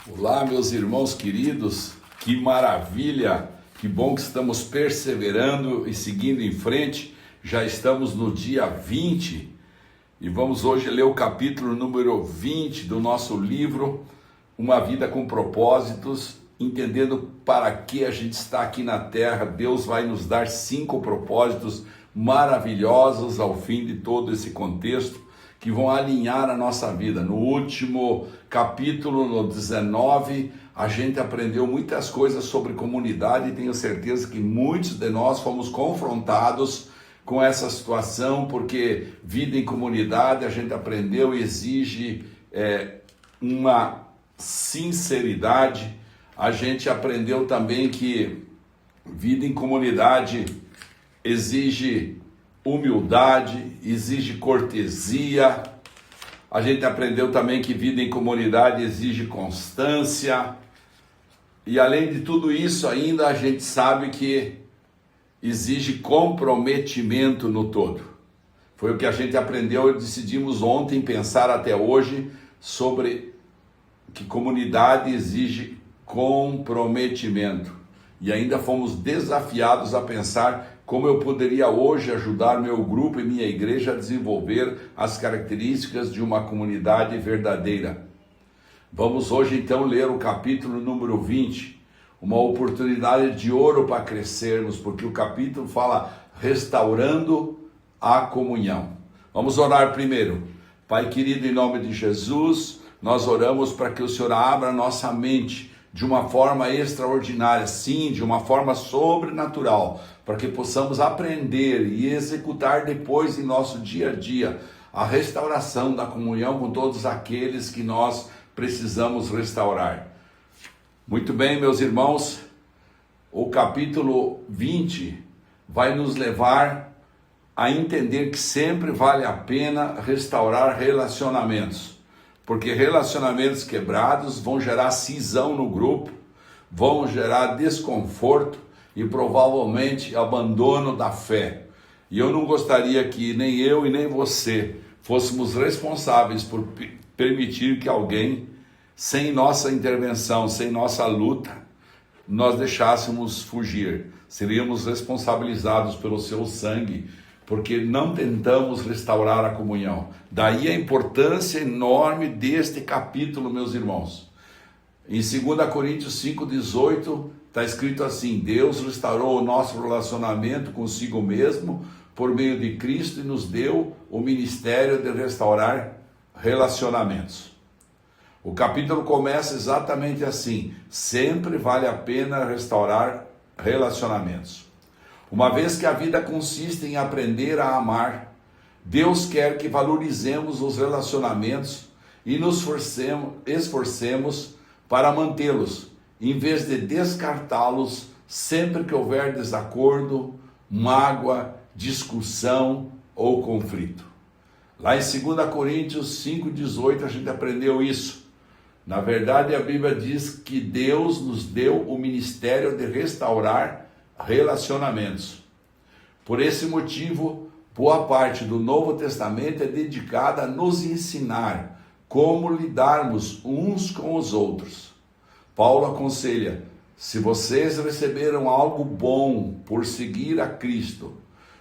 Olá, meus irmãos queridos, que maravilha, que bom que estamos perseverando e seguindo em frente. Já estamos no dia 20 e vamos hoje ler o capítulo número 20 do nosso livro Uma Vida com Propósitos, entendendo para que a gente está aqui na Terra. Deus vai nos dar 5 propósitos maravilhosos ao fim de todo esse contexto, que vão alinhar a nossa vida. No último capítulo, no 19, a gente aprendeu muitas coisas sobre comunidade e tenho certeza que muitos de nós fomos confrontados com essa situação, porque vida em comunidade, a gente aprendeu, exige uma sinceridade. A gente aprendeu também que vida em comunidade exige humildade, exige cortesia. A gente aprendeu também que vida em comunidade exige constância. E além de tudo isso, ainda a gente sabe que exige comprometimento no todo. Foi o que a gente aprendeu e decidimos ontem pensar até hoje sobre que comunidade exige comprometimento. E ainda fomos desafiados a pensar como eu poderia hoje ajudar meu grupo e minha igreja a desenvolver as características de uma comunidade verdadeira. Vamos hoje então ler o capítulo número 20, uma oportunidade de ouro para crescermos, porque o capítulo fala restaurando a comunhão. Vamos orar primeiro. Pai querido, em nome de Jesus, nós oramos para que o Senhor abra nossa mente de uma forma extraordinária, sim, de uma forma sobrenatural, para que possamos aprender e executar depois em nosso dia a dia a restauração da comunhão com todos aqueles que nós precisamos restaurar. Muito bem, meus irmãos, o capítulo 20 vai nos levar a entender que sempre vale a pena restaurar relacionamentos. Porque relacionamentos quebrados vão gerar cisão no grupo, vão gerar desconforto e provavelmente abandono da fé. E eu não gostaria que nem eu e nem você fôssemos responsáveis por permitir que alguém, sem nossa intervenção, sem nossa luta, nós deixássemos fugir. Seríamos responsabilizados pelo seu sangue, porque não tentamos restaurar a comunhão. Daí a importância enorme deste capítulo, meus irmãos. Em 2 Coríntios 5,18, está escrito assim: Deus restaurou o nosso relacionamento consigo mesmo por meio de Cristo e nos deu o ministério de restaurar relacionamentos. O capítulo começa exatamente assim: sempre vale a pena restaurar relacionamentos. Uma vez que a vida consiste em aprender a amar, Deus quer que valorizemos os relacionamentos e nos esforcemos para mantê-los, em vez de descartá-los sempre que houver desacordo, mágoa, discussão ou conflito. Lá em 2 Coríntios 5,18 a gente aprendeu isso. Na verdade, a Bíblia diz que Deus nos deu o ministério de restaurar relacionamentos. Por esse motivo, boa parte do Novo Testamento é dedicada a nos ensinar como lidarmos uns com os outros. Paulo aconselha: se vocês receberam algo bom por seguir a Cristo,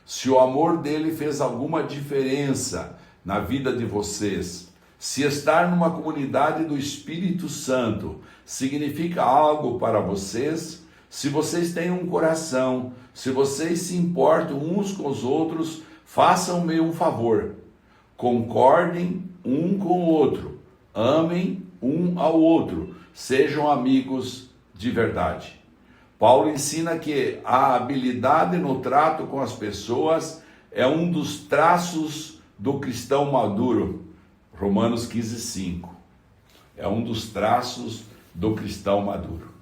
se o amor dele fez alguma diferença na vida de vocês, se estar numa comunidade do Espírito Santo significa algo para vocês, se vocês têm um coração, se vocês se importam uns com os outros, façam-me um favor. Concordem um com o outro, amem um ao outro, sejam amigos de verdade. Paulo ensina que a habilidade no trato com as pessoas é um dos traços do cristão maduro. Romanos 15:5. É um dos traços do cristão maduro.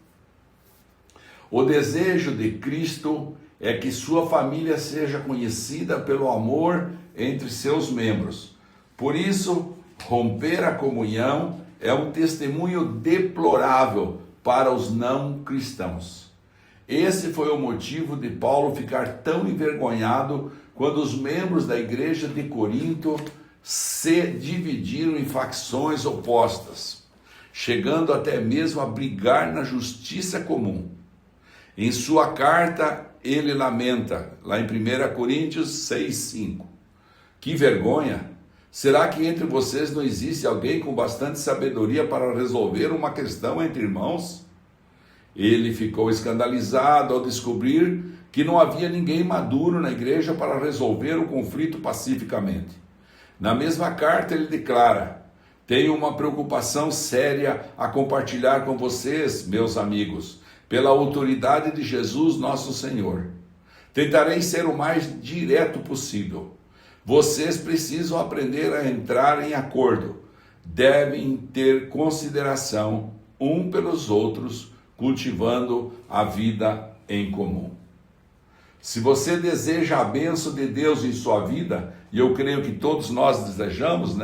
O desejo de Cristo é que sua família seja conhecida pelo amor entre seus membros. Por isso, romper a comunhão é um testemunho deplorável para os não cristãos. Esse foi o motivo de Paulo ficar tão envergonhado quando os membros da igreja de Corinto se dividiram em facções opostas. chegando até mesmo a brigar na justiça comum. Em sua carta, ele lamenta, lá em 1 Coríntios 6:5. Que vergonha! Será que entre vocês não existe alguém com bastante sabedoria para resolver uma questão entre irmãos? Ele ficou escandalizado ao descobrir que não havia ninguém maduro na igreja para resolver o conflito pacificamente. Na mesma carta ele declara: tenho uma preocupação séria a compartilhar com vocês, meus amigos, pela autoridade de Jesus nosso Senhor. Tentarei ser o mais direto possível. Vocês precisam aprender a entrar em acordo. Devem ter consideração um pelos outros, cultivando a vida em comum. Se você deseja a bênção de Deus em sua vida, e eu creio que todos nós desejamos,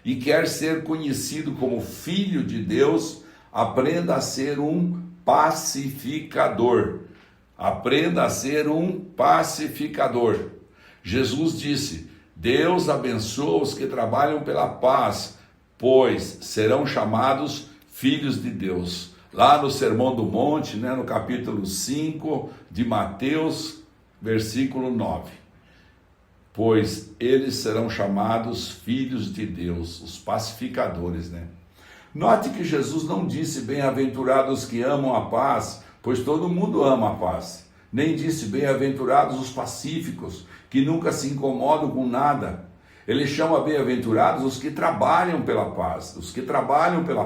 e quer ser conhecido como filho de Deus, aprenda a ser um pacificador. Aprenda a ser um pacificador. Jesus disse: Deus abençoa os que trabalham pela paz, pois serão chamados filhos de Deus. Lá no Sermão do Monte, no capítulo 5 de Mateus, versículo 9. Pois eles serão chamados filhos de Deus, os pacificadores, Note que Jesus não disse bem-aventurados que amam a paz, pois todo mundo ama a paz. Nem disse bem-aventurados os pacíficos, que nunca se incomodam com nada. Ele chama bem-aventurados os que trabalham pela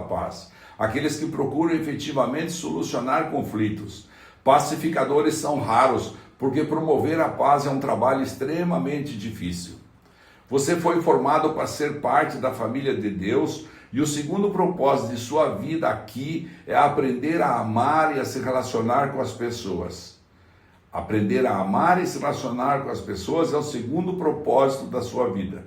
paz, aqueles que procuram efetivamente solucionar conflitos. Pacificadores são raros, porque promover a paz é um trabalho extremamente difícil. Você foi formado para ser parte da família de Deus, e o segundo propósito de sua vida aqui é aprender a amar e a se relacionar com as pessoas. Aprender a amar e se relacionar com as pessoas é o segundo propósito da sua vida.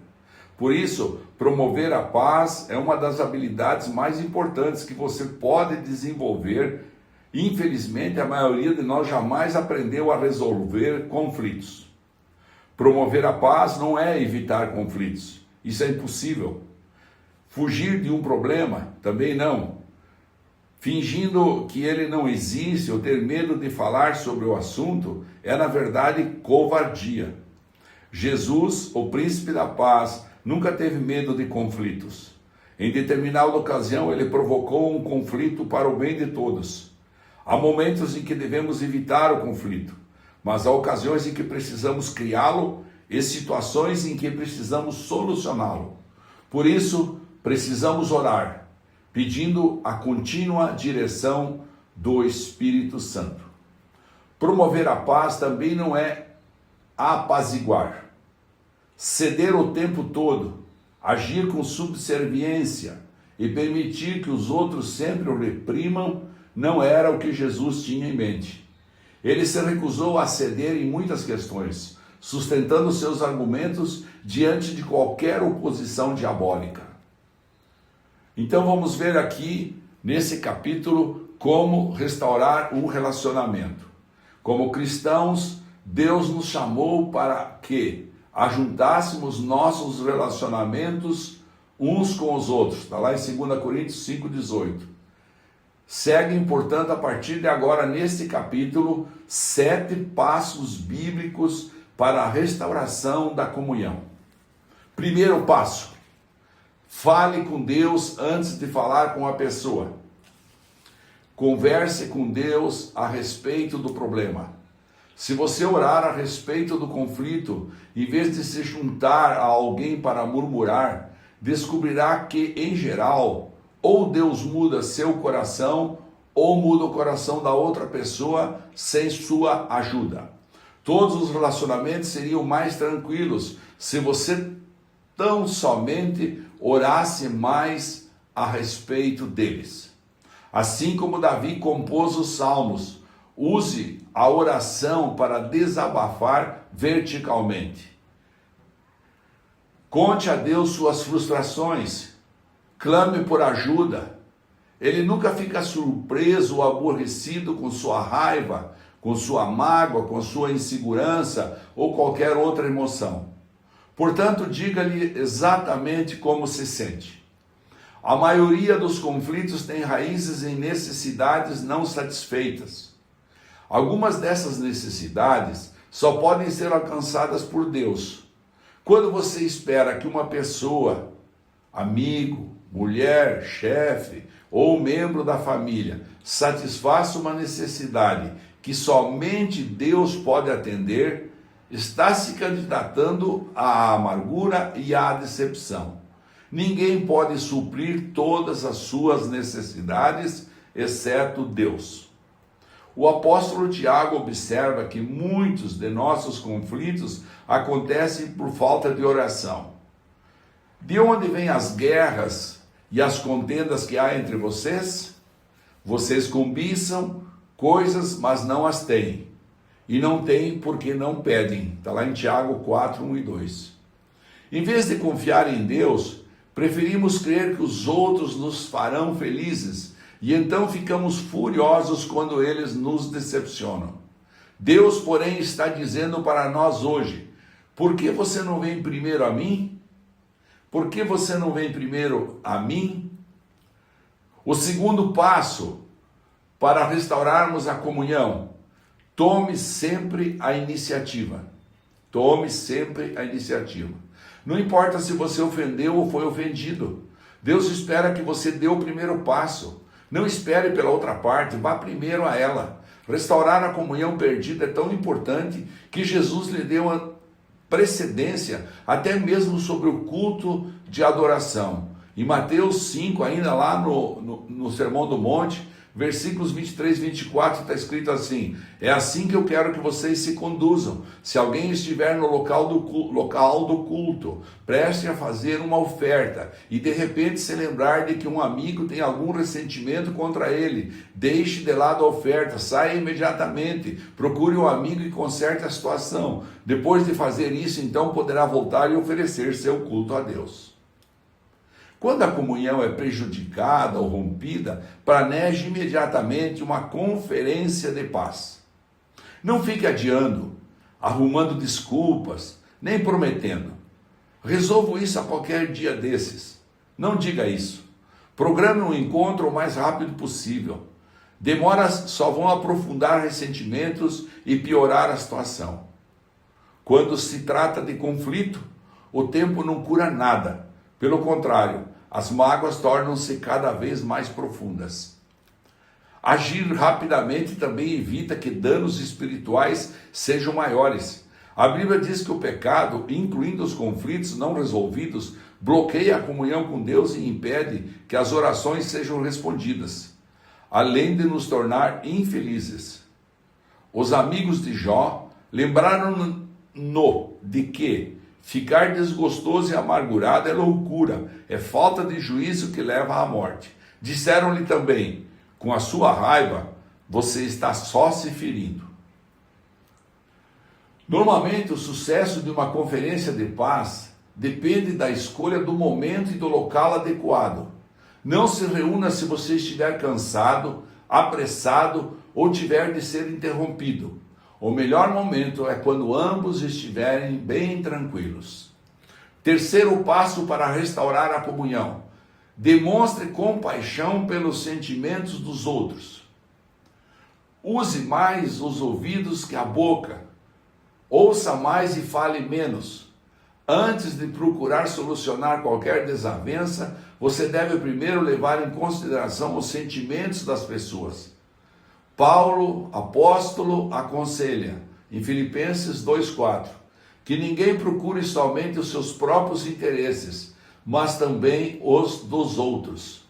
Por isso, promover a paz é uma das habilidades mais importantes que você pode desenvolver. Infelizmente, a maioria de nós jamais aprendeu a resolver conflitos. Promover a paz não é evitar conflitos. Isso é impossível. Fugir de um problema também não. Fingindo que ele não existe ou ter medo de falar sobre o assunto é, na verdade, covardia. Jesus, o príncipe da paz, nunca teve medo de conflitos. Em determinada ocasião, ele provocou um conflito para o bem de todos. Há momentos em que devemos evitar o conflito, mas há ocasiões em que precisamos criá-lo e situações em que precisamos solucioná-lo. Por isso, precisamos orar, pedindo a contínua direção do Espírito Santo. Promover a paz também não é apaziguar, ceder o tempo todo, agir com subserviência e permitir que os outros sempre o reprimam, não era o que Jesus tinha em mente. Ele se recusou a ceder em muitas questões, sustentando seus argumentos diante de qualquer oposição diabólica. Então vamos ver aqui, nesse capítulo, como restaurar um relacionamento. Como cristãos, Deus nos chamou para que ajuntássemos nossos relacionamentos uns com os outros. Está lá em 2 Coríntios 5,18. Seguem, portanto, a partir de agora, neste capítulo, 7 passos bíblicos para a restauração da comunhão. Primeiro passo: fale com Deus antes de falar com a pessoa. Converse com Deus a respeito do problema. Se você orar a respeito do conflito, em vez de se juntar a alguém para murmurar, descobrirá que, em geral, ou Deus muda seu coração, ou muda o coração da outra pessoa sem sua ajuda. Todos os relacionamentos seriam mais tranquilos se você tão somente orasse mais a respeito deles. Assim como Davi compôs os salmos, use a oração para desabafar verticalmente. Conte a Deus suas frustrações, clame por ajuda. Ele nunca fica surpreso ou aborrecido com sua raiva, com sua mágoa, com sua insegurança ou qualquer outra emoção. Portanto, diga-lhe exatamente como se sente. A maioria dos conflitos tem raízes em necessidades não satisfeitas. Algumas dessas necessidades só podem ser alcançadas por Deus. Quando você espera que uma pessoa, amigo, mulher, chefe ou membro da família, satisfaça uma necessidade que somente Deus pode atender, está se candidatando à amargura e à decepção. Ninguém pode suprir todas as suas necessidades, exceto Deus. O apóstolo Tiago observa que muitos de nossos conflitos acontecem por falta de oração. De onde vêm as guerras e as contendas que há entre vocês? Vocês cobiçam coisas, mas não as têm. E não têm porque não pedem. Está lá em Tiago 4, 1 e 2. Em vez de confiar em Deus, preferimos crer que os outros nos farão felizes e então ficamos furiosos quando eles nos decepcionam. Deus, porém, está dizendo para nós hoje: por que você não vem primeiro a mim? Por que você não vem primeiro a mim? O segundo passo para restaurarmos a comunhão: tome sempre a iniciativa. Tome sempre a iniciativa. Não importa se você ofendeu ou foi ofendido. Deus espera que você dê o primeiro passo. Não espere pela outra parte, vá primeiro a ela. Restaurar a comunhão perdida é tão importante que Jesus lhe deu a precedência até mesmo sobre o culto de adoração. Em Mateus 5, ainda lá no Sermão do Monte, versículos 23 e 24, está escrito assim: é assim que eu quero que vocês se conduzam. Se alguém estiver no local do culto, preste a fazer uma oferta e de repente se lembrar de que um amigo tem algum ressentimento contra ele, deixe de lado a oferta, saia imediatamente, procure um amigo e conserte a situação. Depois de fazer isso, então poderá voltar e oferecer seu culto a Deus. Quando a comunhão é prejudicada ou rompida, planeje imediatamente uma conferência de paz. Não fique adiando, arrumando desculpas, nem prometendo. Resolvo isso a qualquer dia desses. Não diga isso. Programe um encontro o mais rápido possível. Demoras só vão aprofundar ressentimentos e piorar a situação. Quando se trata de conflito, o tempo não cura nada. Pelo contrário, as mágoas tornam-se cada vez mais profundas. Agir rapidamente também evita que danos espirituais sejam maiores. A Bíblia diz que o pecado, incluindo os conflitos não resolvidos, bloqueia a comunhão com Deus e impede que as orações sejam respondidas, além de nos tornar infelizes. Os amigos de Jó lembraram-no de que ficar desgostoso e amargurado é loucura, é falta de juízo que leva à morte. Disseram-lhe também: com a sua raiva, você está só se ferindo. Normalmente, o sucesso de uma conferência de paz depende da escolha do momento e do local adequado. Não se reúna se você estiver cansado, apressado ou tiver de ser interrompido. O melhor momento é quando ambos estiverem bem tranquilos. Terceiro passo para restaurar a comunhão: demonstre compaixão pelos sentimentos dos outros. Use mais os ouvidos que a boca. Ouça mais e fale menos. Antes de procurar solucionar qualquer desavença, você deve primeiro levar em consideração os sentimentos das pessoas. Paulo, apóstolo, aconselha, em Filipenses 2,4, que ninguém procure somente os seus próprios interesses, mas também os dos outros.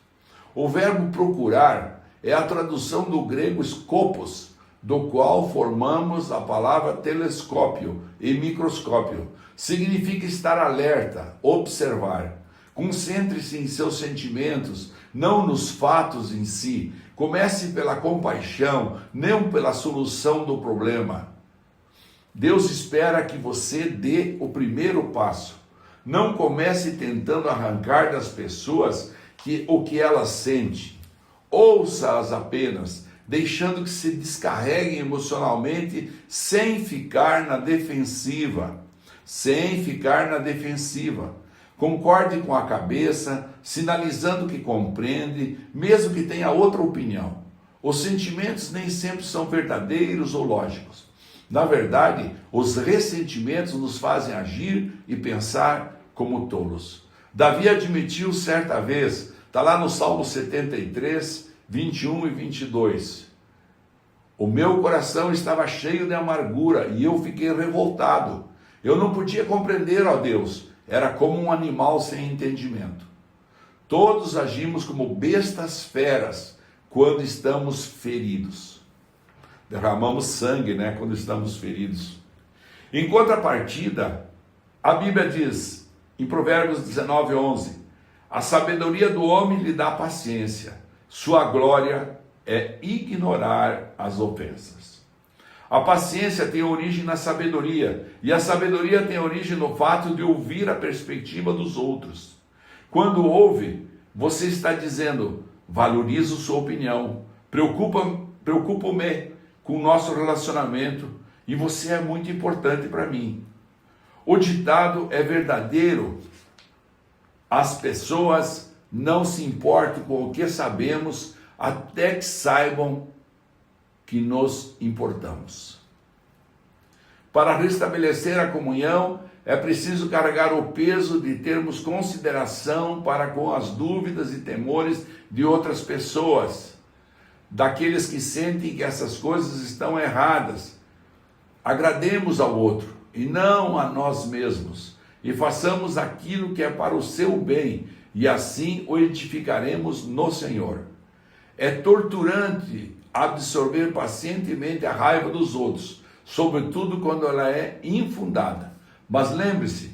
O verbo procurar é a tradução do grego skopos, do qual formamos a palavra telescópio e microscópio. Significa estar alerta, observar. Concentre-se em seus sentimentos, não nos fatos em si. Comece pela compaixão, não pela solução do problema. Deus espera que você dê o primeiro passo. Não comece tentando arrancar das pessoas o que elas sentem. Ouça-as apenas, deixando que se descarreguem emocionalmente sem ficar na defensiva. Concorde com a cabeça, sinalizando que compreende, mesmo que tenha outra opinião. Os sentimentos nem sempre são verdadeiros ou lógicos. Na verdade, os ressentimentos nos fazem agir e pensar como tolos. Davi admitiu certa vez, está lá no Salmo 73, 21 e 22. O meu coração estava cheio de amargura e eu fiquei revoltado. Eu não podia compreender, ó Deus, era como um animal sem entendimento. Todos agimos como bestas feras quando estamos feridos. Derramamos sangue, quando estamos feridos. Em contrapartida, a Bíblia diz, em Provérbios 19, 11, a sabedoria do homem lhe dá paciência, sua glória é ignorar as ofensas. A paciência tem origem na sabedoria, e a sabedoria tem origem no fato de ouvir a perspectiva dos outros. Quando ouve, você está dizendo, valorizo sua opinião, preocupo-me com o nosso relacionamento, e você é muito importante para mim. O ditado é verdadeiro, as pessoas não se importam com o que sabemos, até que saibam que nos importamos. Para restabelecer a comunhão, é preciso carregar o peso de termos consideração para com as dúvidas e temores de outras pessoas, daqueles que sentem que essas coisas estão erradas. Agrademos ao outro e não a nós mesmos, e façamos aquilo que é para o seu bem, e assim o edificaremos no Senhor. É torturante absorver pacientemente a raiva dos outros, sobretudo quando ela é infundada. Mas lembre-se,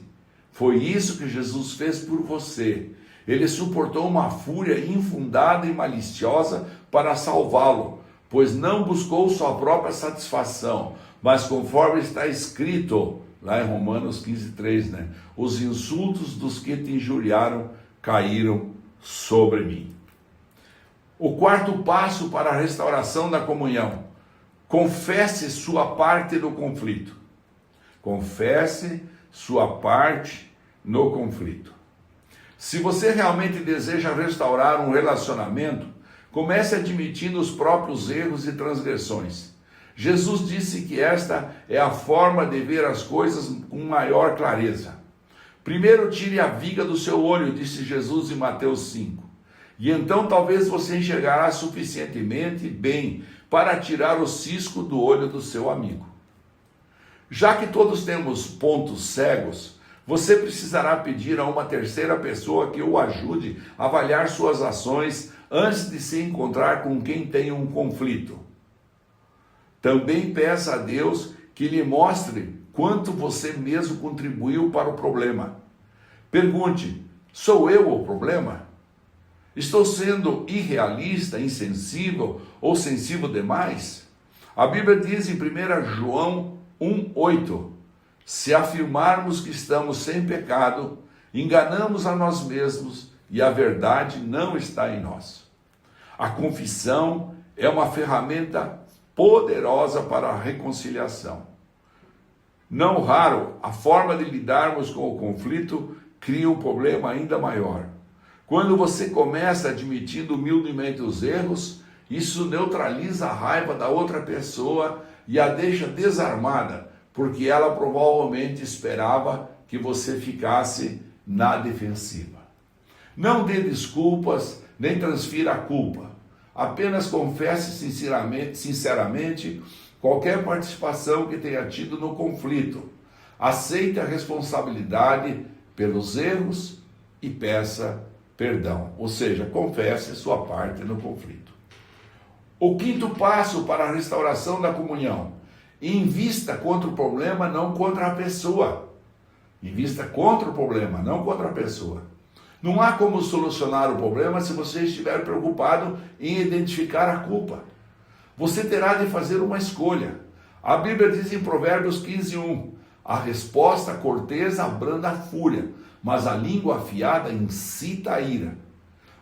foi isso que Jesus fez por você. Ele suportou uma fúria infundada e maliciosa para salvá-lo, pois não buscou sua própria satisfação, mas conforme está escrito, lá em Romanos 15:3, os insultos dos que te injuriaram caíram sobre mim. O quarto passo para a restauração da comunhão: confesse sua parte no conflito. Confesse sua parte no conflito. Se você realmente deseja restaurar um relacionamento, comece admitindo os próprios erros e transgressões. Jesus disse que esta é a forma de ver as coisas com maior clareza. Primeiro tire a viga do seu olho, disse Jesus em Mateus 5. E então talvez você enxergará suficientemente bem para tirar o cisco do olho do seu amigo. Já que todos temos pontos cegos, você precisará pedir a uma terceira pessoa que o ajude a avaliar suas ações antes de se encontrar com quem tem um conflito. Também peça a Deus que lhe mostre quanto você mesmo contribuiu para o problema. Pergunte, sou eu o problema? Estou sendo irrealista, insensível ou sensível demais? A Bíblia diz em 1 João 1:8, se afirmarmos que estamos sem pecado, enganamos a nós mesmos e a verdade não está em nós. A confissão é uma ferramenta poderosa para a reconciliação. Não raro, a forma de lidarmos com o conflito cria um problema ainda maior. Quando você começa admitindo humildemente os erros, isso neutraliza a raiva da outra pessoa e a deixa desarmada, porque ela provavelmente esperava que você ficasse na defensiva. Não dê desculpas, nem transfira a culpa. Apenas confesse sinceramente qualquer participação que tenha tido no conflito. Aceite a responsabilidade pelos erros e peça perdão. Ou seja, confesse sua parte no conflito. O quinto passo para a restauração da comunhão: invista contra o problema, não contra a pessoa. Invista contra o problema, não contra a pessoa. Não há como solucionar o problema se você estiver preocupado em identificar a culpa. Você terá de fazer uma escolha. A Bíblia diz em Provérbios 15:1, a resposta cortesa abranda a fúria, mas a língua afiada incita a ira.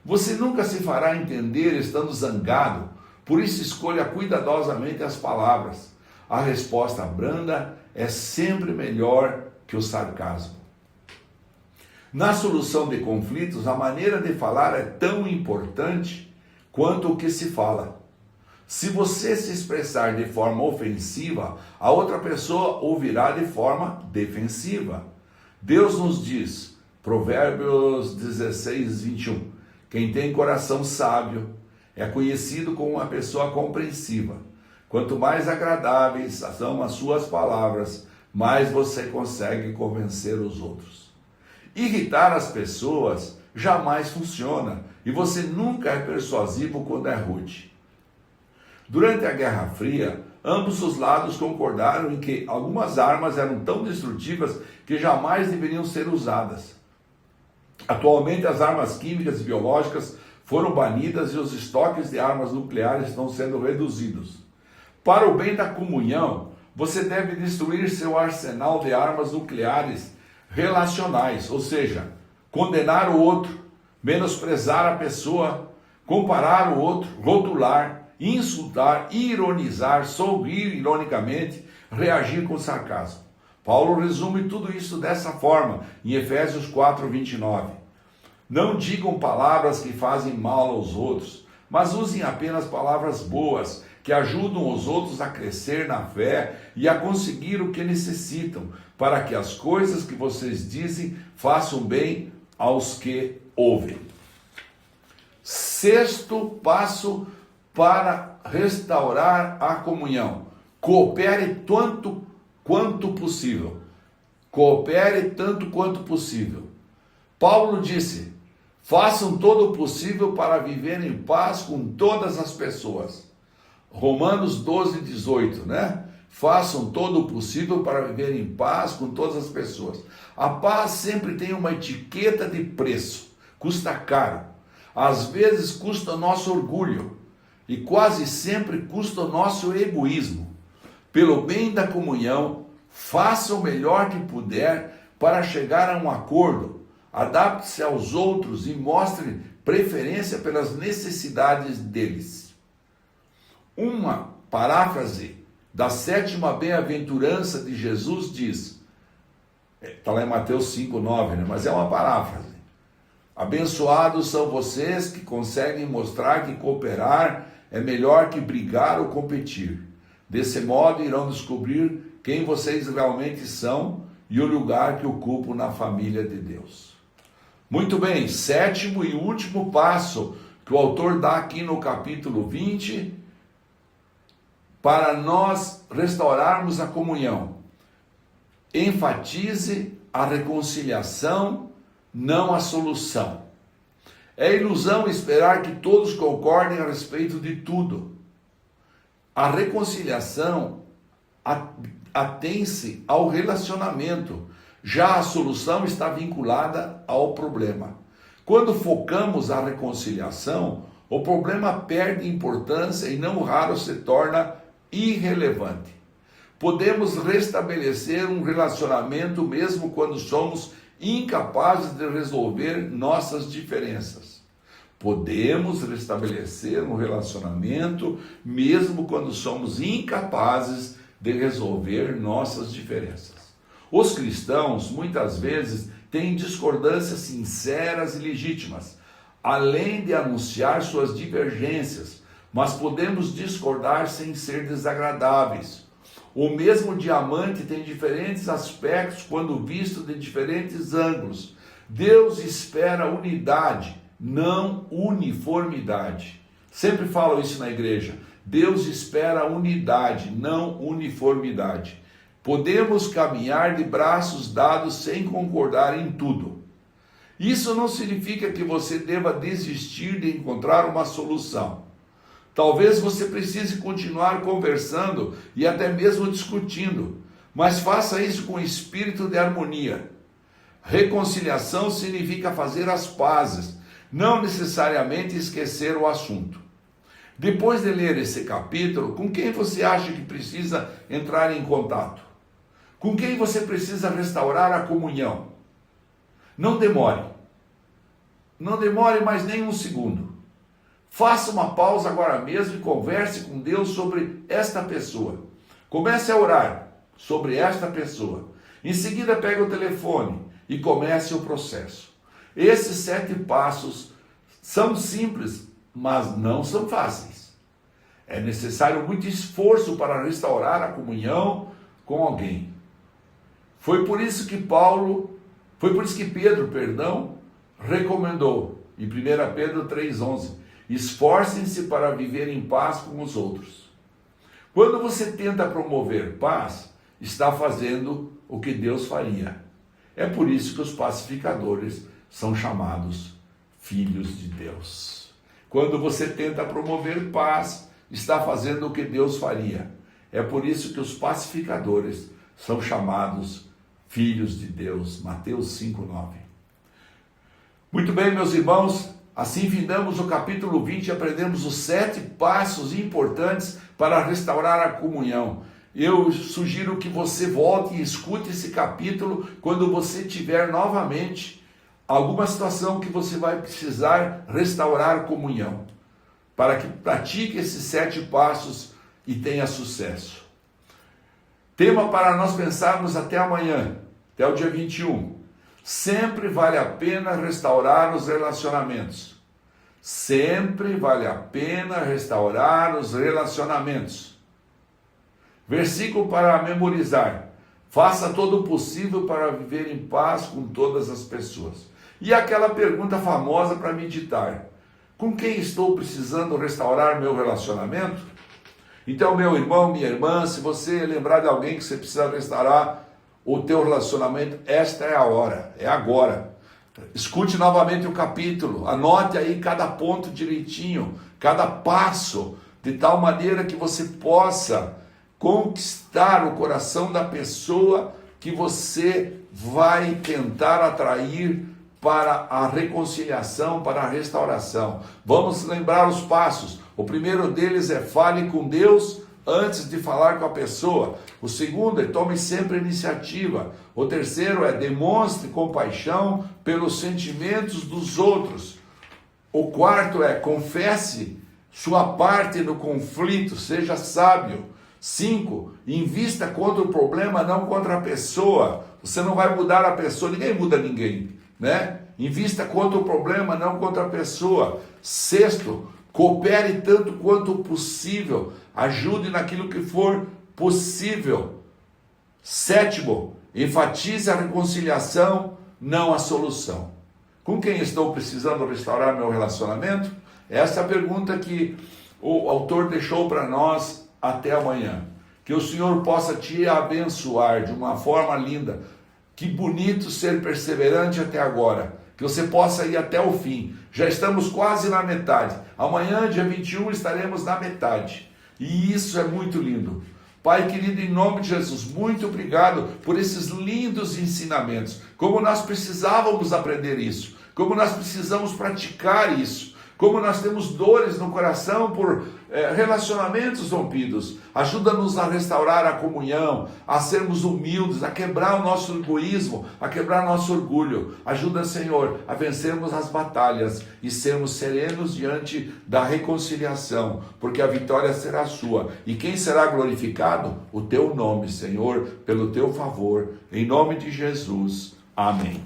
Você nunca se fará entender estando zangado, por isso escolha cuidadosamente as palavras. A resposta branda é sempre melhor que o sarcasmo. Na solução de conflitos, a maneira de falar é tão importante quanto o que se fala. Se você se expressar de forma ofensiva, a outra pessoa ouvirá de forma defensiva. Deus nos diz, Provérbios 16, 21, quem tem coração sábio é conhecido como uma pessoa compreensiva. Quanto mais agradáveis são as suas palavras, mais você consegue convencer os outros. Irritar as pessoas jamais funciona e você nunca é persuasivo quando é rude. Durante a Guerra Fria, ambos os lados concordaram em que algumas armas eram tão destrutivas que jamais deveriam ser usadas. Atualmente, as armas químicas e biológicas foram banidas e os estoques de armas nucleares estão sendo reduzidos. Para o bem da comunhão, você deve destruir seu arsenal de armas nucleares relacionais, ou seja, condenar o outro, menosprezar a pessoa, comparar o outro, rotular, insultar, ironizar, sorrir ironicamente, reagir com sarcasmo. Paulo resume tudo isso dessa forma, em Efésios 4, 29. Não digam palavras que fazem mal aos outros, mas usem apenas palavras boas, que ajudam os outros a crescer na fé e a conseguir o que necessitam, para que as coisas que vocês dizem façam bem aos que ouvem. Sexto passo para restaurar a comunhão. Coopere tanto quanto possível. Coopere tanto quanto possível. Paulo disse, façam todo o possível para viver em paz com todas as pessoas. Romanos 12, 18, né? Façam todo o possível para viver em paz com todas as pessoas. A paz sempre tem uma etiqueta de preço. Custa caro. Às vezes custa o nosso orgulho. E quase sempre custa o nosso egoísmo. Pelo bem da comunhão, faça o melhor que puder para chegar a um acordo. Adapte-se aos outros e mostre preferência pelas necessidades deles. Uma paráfrase da sétima bem-aventurança de Jesus diz, está lá em Mateus 5, 9, né? Mas é uma paráfrase. Abençoados são vocês que conseguem mostrar que cooperar é melhor que brigar ou competir. Desse modo irão descobrir quem vocês realmente são e o lugar que ocupam na família de Deus. Muito bem, sétimo e último passo que o autor dá aqui no capítulo 20, para nós restaurarmos a comunhão. Enfatize a reconciliação, não a solução. É ilusão esperar que todos concordem a respeito de tudo. A reconciliação atém-se ao relacionamento, já a solução está vinculada ao problema. Quando focamos a reconciliação, o problema perde importância e não raro se torna irrelevante. Podemos restabelecer um relacionamento mesmo quando somos incapazes de resolver nossas diferenças. Podemos restabelecer um relacionamento mesmo quando somos incapazes de resolver nossas diferenças. Os cristãos, muitas vezes, têm discordâncias sinceras e legítimas, além de anunciar suas divergências, mas podemos discordar sem ser desagradáveis. O mesmo diamante tem diferentes aspectos quando visto de diferentes ângulos. Deus espera unidade, não uniformidade. Sempre falo isso na igreja. Deus espera unidade, não uniformidade. Podemos caminhar de braços dados sem concordar em tudo. Isso não significa que você deva desistir de encontrar uma solução. Talvez você precise continuar conversando e até mesmo discutindo, mas faça isso com espírito de harmonia. Reconciliação significa fazer as pazes, não necessariamente esquecer o assunto. Depois de ler esse capítulo, com quem você acha que precisa entrar em contato? Com quem você precisa restaurar a comunhão? Não demore. Não demore mais nem um segundo. Faça uma pausa agora mesmo e converse com Deus sobre esta pessoa. Comece a orar sobre esta pessoa. Em seguida, pegue o telefone e comece o processo. Esses 7 passos são simples, mas não são fáceis. É necessário muito esforço para restaurar a comunhão com alguém. Foi por isso que Pedro, recomendou em 1 Pedro 3,11, esforcem-se para viver em paz com os outros. Quando você tenta promover paz, está fazendo o que Deus faria. É por isso que os pacificadores são chamados filhos de Deus. Quando você tenta promover paz, está fazendo o que Deus faria. É por isso que os pacificadores são chamados filhos de Deus. Mateus 5,9. Muito bem, meus irmãos, assim findamos o capítulo 20 e aprendemos os 7 passos importantes para restaurar a comunhão. Eu sugiro que você volte e escute esse capítulo quando você tiver novamente alguma situação que você vai precisar restaurar a comunhão, para que pratique esses 7 passos e tenha sucesso. Tema para nós pensarmos até amanhã, até o dia 21. Sempre vale a pena restaurar os relacionamentos. Sempre vale a pena restaurar os relacionamentos. Versículo para memorizar. Faça todo o possível para viver em paz com todas as pessoas. E aquela pergunta famosa para meditar. Com quem estou precisando restaurar meu relacionamento? Então, meu irmão, minha irmã, se você lembrar de alguém que você precisa restaurar o teu relacionamento, esta é a hora, é agora. Escute novamente o capítulo, anote aí cada ponto direitinho, cada passo, de tal maneira que você possa conquistar o coração da pessoa que você vai tentar atrair para a reconciliação, para a restauração. Vamos lembrar os passos. O primeiro deles é fale com Deus antes de falar com a pessoa. O segundo é tome sempre iniciativa. O terceiro é demonstre compaixão pelos sentimentos dos outros. O quarto é confesse sua parte no conflito, seja sábio. 5, invista contra o problema, não contra a pessoa. Você não vai mudar a pessoa, ninguém muda ninguém, né? Invista contra o problema, não contra a pessoa. 6, coopere tanto quanto possível, ajude naquilo que for possível. 7, enfatize a reconciliação, não a solução. Com quem estou precisando restaurar meu relacionamento? Essa é a pergunta que o autor deixou para nós até amanhã. Que o Senhor possa te abençoar de uma forma linda. Que bonito ser perseverante até agora. Que você possa ir até o fim. Já estamos quase na metade. Amanhã, dia 21, estaremos na metade. E isso é muito lindo. Pai querido, em nome de Jesus, muito obrigado por esses lindos ensinamentos. Como nós precisávamos aprender isso. Como nós precisamos praticar isso. Como nós temos dores no coração por relacionamentos rompidos. Ajuda-nos a restaurar a comunhão, a sermos humildes, a quebrar o nosso egoísmo, a quebrar nosso orgulho. Ajuda, Senhor, a vencermos as batalhas e sermos serenos diante da reconciliação, porque a vitória será sua. E quem será glorificado? O teu nome, Senhor, pelo teu favor. Em nome de Jesus. Amém.